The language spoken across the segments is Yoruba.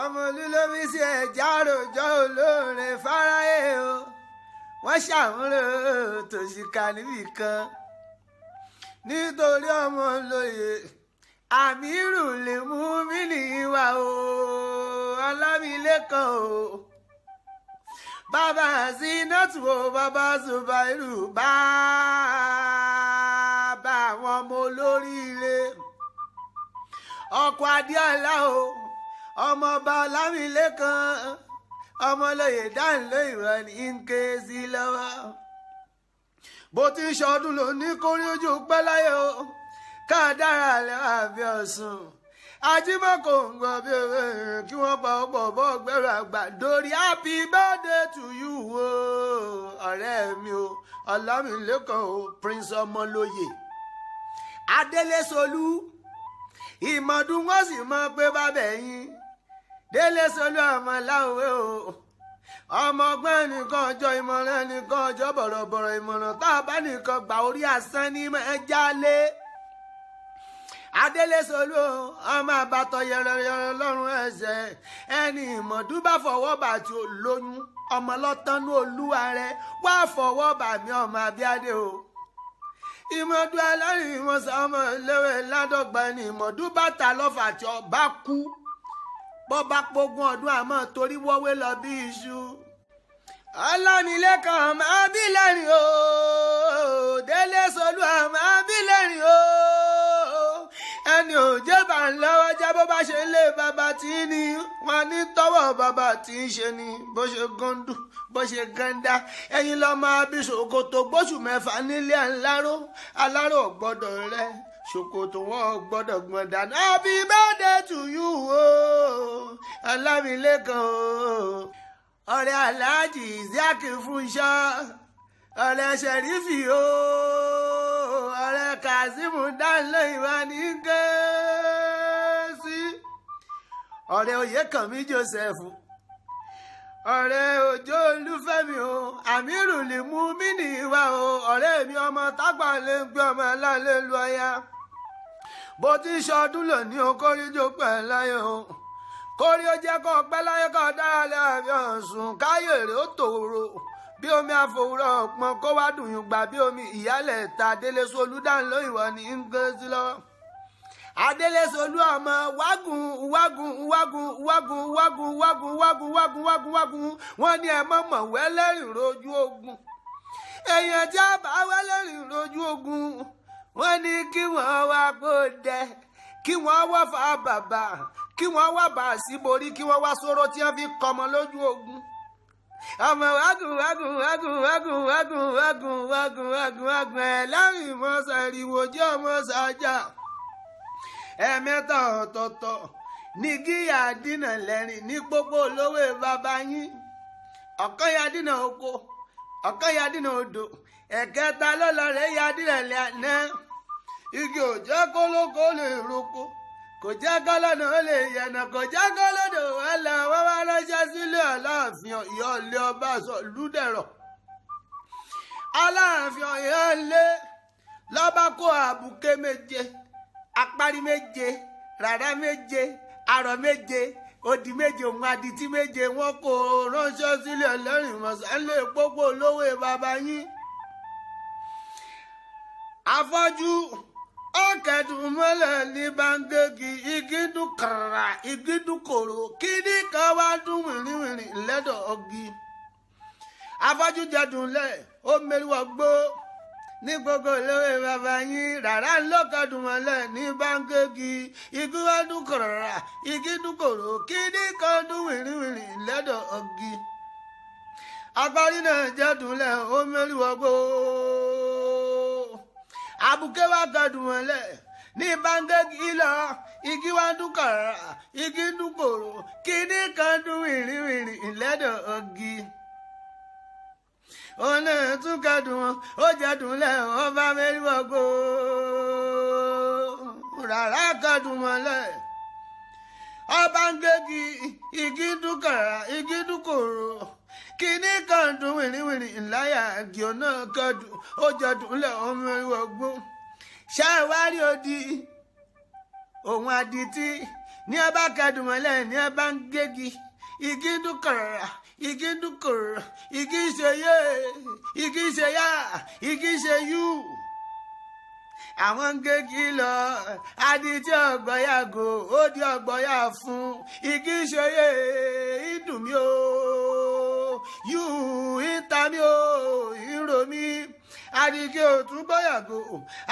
ọmọ olúlomi sí ẹja rojọ́ olóore fáráyé o wọ́n ṣàmúlò tòṣìkà níbì kan nítorí ọmọ olóye àmírù lè mú mí níwá o ọlámilékan o bàbá Zinatu o bàbá Zubairu bàbá àwọn ọmọ olóríire ọkọ Adéọlá o ọmọọba ọlámilékan ọmọlóye dániló ìwọ ní ń ké sí lọ́wọ́ bó ti ń ṣọdún ló ní kórí ojú pẹ́ láyé o ká dára lẹ́wà bí ọ̀sùn ajímọ̀kò ń gbọ́ bí ewé kí wọ́n pa ọ̀pọ̀ bọ́ gbẹ̀rù àgbà dórí happy birthday to you o ọ̀rẹ́ mi o ọlámilékan o prince ọmọlóye adélé solú ìmọ̀dún wọ́n sì mọ̀ pé bábẹ̀ yín délé solú ọmọ láwùwé o ọmọ ọgbọ́n nìkan ọjọ́ ìmọ̀ràn nìkan ọjọ́ bọ̀rọ̀bọ̀rọ̀ ìmọ̀ràn tá a bá nìkan gbà orí asán ní mẹ́jálé adélé solú ọmọ àbátọ yẹrẹyẹrẹ lọ́rùn ẹsẹ̀ ẹni ìmọ̀dún bá fọwọ́ bà tí ó lóyún ọmọ lọ́tọ́nú olúwa rẹ wá fọwọ́ bà mí ọmọ abíádé o ìmọ̀dún ẹlẹ́rìí ìwọ̀nsán ọmọ ìléwé ládọ́gba ẹni ìmọ̀dún bàtà lọ́fà tí ọba kú bọ́ bá pógún ọdún àmọ́ torí wọ́wé lọ bí iṣu ọlámilékan ọmọ abílẹ̀rìn o délé solú ọmọ abílẹ̀rìn o ẹni òjé bá ń lọ́wọ́ já bó bá ṣe lé bàbá tí ní wọn ní tọ́wọ́ bàbá tí ń ṣe ni bó ṣe gọ́ndù bó ṣe gánda ẹ̀yin lọ máa bí ṣòkòtò gbóṣù mẹ́fà nílé aláró gbọ́dọ̀ rẹ ṣòkòtò wọn gbọ́dọ̀ gbọ́n dànù happy birthday to you o ọlámilékan o ọ̀rẹ́ aláàjì Isiaq Fúnṣọ́ ọ̀rẹ́ Ṣẹ̀rífì o ọ̀rẹ́ Kazeem dániló ìwà ní gẹ̀ẹ́sì ọ̀rẹ́ Oyèkànmí Joseph ọ̀rẹ́ Òjó Olúfẹ́mi o àmírù lè mú mí níwá o ọ̀rẹ́ mi ọmọ tágbà lè gbé ọmọ aláàlẹ́ lu ọya bó ti ṣọdún lónìí o kórìjọ pẹ̀ láyé o kórí ó jẹ́ kó pẹ́ láyé kó dára lẹ́àbí ọ̀sùn káyèrè ó tòrò bí omi àfòwúrọ̀ ọ̀pọ̀n kó wá dùn yùn gbà bí omi ìyálẹ̀ ta Adélé Solú dániló ìwọ ní ń gbé sí lọ́wọ́ Adélé Solú ọmọ wágùn wọ́n ní ẹ mọ̀mọ̀ wẹ́lẹ́rìn rojú ogun èèyàn tí a bá wẹ́lẹ́rìn rojú ogun wọ́n ní kí wọ́n wá kó dẹ kí wọ́n wá fa bàbà kí wọ́n wá bá a sí borí kí wọ́n wá sọ̀rọ̀ tí wọ́n fi kọ́mọ lójú ogun ọmọ wágùn ẹ̀ lẹ́rìn mọ́sá ìrìwò jẹ́ ọmọ sájà ẹ̀mẹ́ta ọ̀tọ̀ọ̀tọ̀ ní gíyà dínà lẹ́rìn ní pópó olówó bàbá yín ọ̀kan ya dínà oko ọ̀kan ya dínà odò ẹ̀kẹta lọ́lọ́rẹ́ ya dínà lẹ́nà igi òjò kólókó lè roko kò jẹ́ kọ́lọ́nà ó lè yẹ̀nà kò jẹ́ kọ́lọ́nà ó lè wọ́n wá ránṣẹ́ sílé Aláàfin Ọ̀yọ́ ilé ọba Sọ̀lúdẹ̀rọ̀ Aláàfin Ọ̀yọ́ ilé lọ́ba kó àbùké méje apárí méje rárá méje arọ̀ méje odi méje òun adití méje wọn kò ránṣẹ́ sílé ẹlẹ́rìn mọ̀sálẹ̀ pópó olówó bàbá yín afọ́jú ọ̀kẹ́dùn mọ́lẹ̀ ní báńgẹ́gì igídùn kàrà igídùn kòrò kíní kan wá dún wìrìwìrì lẹ́dọ̀ ọ̀gì afọ́jú jẹ́dùn lẹ̀ ó mẹ́rìwọ̀ gbó ní gbogbo olówó bàbá yín rárá ńlọ́kẹ́dùn mọ́lẹ̀ ní báńgẹ́gì igídùn kàrà igídùn kòrò kíní kan dún wìrìwìrì lẹ́dọ̀ ọ̀gì agbárí náà jẹ́dùn lẹ̀ ó mẹ́rìwọ̀ gbó abuké wa gàdùn mọ́lẹ̀ ní báńgẹ́gì lọ igi wa dún kàrà igi dún kòrò kíní kan dún wìrìwìrì lẹ́dọ̀ ọ̀gì òun náà tún gàdùn wọn ó jẹ́dùn lẹ̀ wọ́n bá mẹ́rìnwó gbó rárá gàdùn mọ́lẹ̀ ọbángẹ́gì igi dún kàrà igi dún kòrò kíní kan dún wìrìwìrì ńláyà àgìọ́ náà gàdùn ó jẹ́dùn lẹ̀ wọ́n mẹ́rìnwó gbó ṣáà wá rí odi òun adití ní ẹ bá kẹdùn mọ́lẹ̀ ní ẹ bá ń gégi igi ń dún kọ̀rọ̀rà igi ń dún kọ̀rọ̀rà igi ń ṣe yé igi ń ṣe yá igi ń ṣe yú àwọn ń gégi lọ adití ọgbọ́yàgò ó di ọgbọ́yà fún igi ń ṣe yé ìdùn mi o yú ìta mi o ìrò mi adití òtún gbọ́yàgò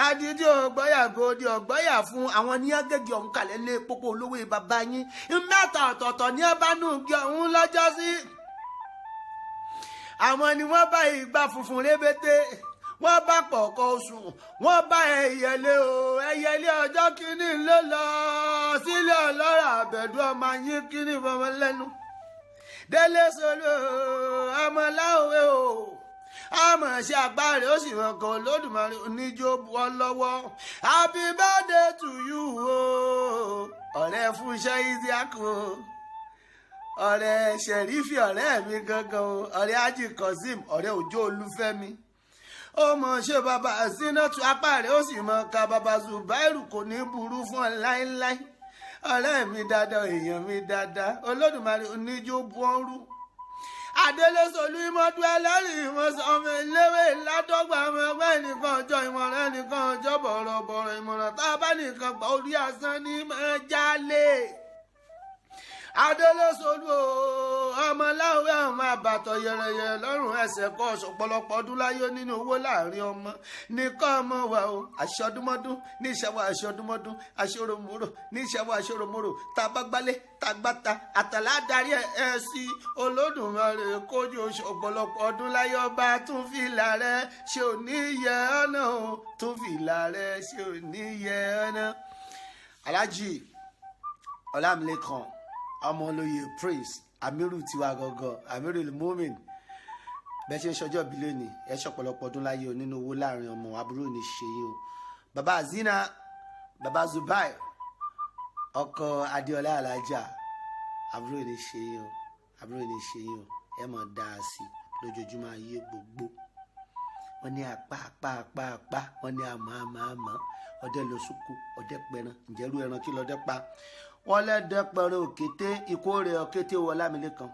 adití ọgbọ́yàgò di ọgbọ́yà fún àwọn ní agége ọ̀hún kalẹ̀ lé pópó olówó bàbá yín mẹ́ta ọ̀tọ̀ọ̀tọ̀ ní ẹ bá nù gé ọ̀hún lọ́jọ́ sí àwọn ni wọ́n bá ìgbà funfun rébété wọ́n bá pọ̀kọ́ oṣù wọ́n bá ẹyẹlé o ẹyẹlé ọjọ́ kìíní ló lọ sílé ọlọ́rọ̀ àbẹ̀dú ọmọ yín kìíní fọmọ lẹ́nu délé solo ọmọ láòwe o ọmọ ṣe àgbáre ó sì wọn kan Olódùmarè oníjó bọ́ lọ́wọ́ happy birthday to you o ọ̀rẹ́ Fúnṣọ́ Isiaq o ọ̀rẹ́ Ṣẹ̀rífì ọ̀rẹ́ mi gangan o ọ̀rẹ́ Haji Kazeem ọ̀rẹ́ Òjó Olúfẹ́mi ó mọ̀ ṣe bàbá Sínátù apá rẹ̀ ó sì mọ̀ ká bàbá Zubairu kò ní burú fún ọ láéláé ọ̀rẹ́ mi dáadáa èèyàn mi dáadáa Olódùmarè oníjó bọ́ọ̀rù Adélé Solú ìmọ̀dún ẹlẹ́rìí ìmọ̀sán ọmọ ìléwé ládọ́gba ọmọ ẹgbẹ́ nìkan ọjọ́ ìmọ̀ràn nìkan ọjọ́ bọ̀rọ̀bọ̀rọ̀ ìmọ̀ràn tá a bá nìkan pa orí asán ní máa jálè Adélé Solú ọmọ láwùjọ ọmọ àbàtọ̀ yẹrẹyẹrẹ lọ́rùn ẹsẹ̀ kọ́ ọ̀pọ̀lọpọ̀ ọdún láyé nínú owó láàrin ọmọ nìkan ọmọ wa o aṣọdúnmọ́dún ní ìṣẹ́wọ́ aṣọdúnmọ́dún aṣọ́rọ̀mọ́rọ̀ ní ìṣẹ́wọ́ aṣọ́rọ̀mọ́rọ̀ tàbágbálẹ̀ tàgbàtà àtàlà darí ẹ̀ sí Olódùmarè kójú oṣù ọ̀pọ̀lọpọ̀ ọdún láyé ọba tún fìlà rẹ̀ ṣe ò ní yẹ ọ́nà o tún fìlà rẹ̀ ṣe ò ní yẹ ọ́nà. Alhaji Ọlámilékan ọmọ olóyè Praise Amiru tiwa gangan Amiru Mumin bẹ́ẹ̀ ṣe ń ṣọjọ́ ìbílẹ̀ ni ẹ ṣọ̀pọ̀lọpọ̀ ọdún láyé o nínú owó láàrin ọmọ àbúrò ní ṣe yìí o bàbá Zina bàbá Zubair ọkọ Adéọlá Alájà àbúrò ní ṣe yìí o àbúrò ní ṣe yìí o ẹ mọ̀ dáa sí lójoojúmọ́ ayé gbogbo wọ́n ní apá wọ́n ní àmọ́ ọdẹ lọ sóko ọdẹ pẹran ǹjẹ́rú ẹran kí lọ́dẹ pa wọ́n lẹ́dẹ̀ pẹ̀rẹ̀ òkété ìkórè òkété wọ Ọlámilékan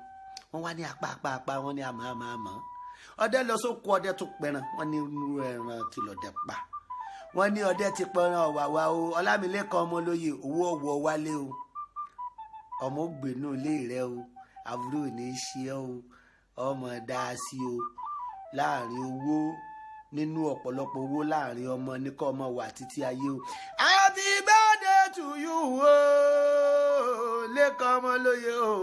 wọ́n wá ní apá wọ́n ní àmọ́ ọdẹ lọ sóko ọdẹ tó pẹran wọ́n ní irú ẹran kí lọ́dẹ pa wọ́n ní ọdẹ ti pẹran ọ̀wàwà o Ọlámilékan ọmọ olóyè owó ọ̀wọ́ wálé o ọmọ ògbénú ilé rẹ o àbúrò ní í ṣe o ọmọ dáa sí o láàrin owó nínú ọ̀pọ̀lọpọ̀ owó láàrin ọmọ ní kọ́ ọmọ wà títí ayé o. Happy birthday to you o Lékan ọmọ lóye o.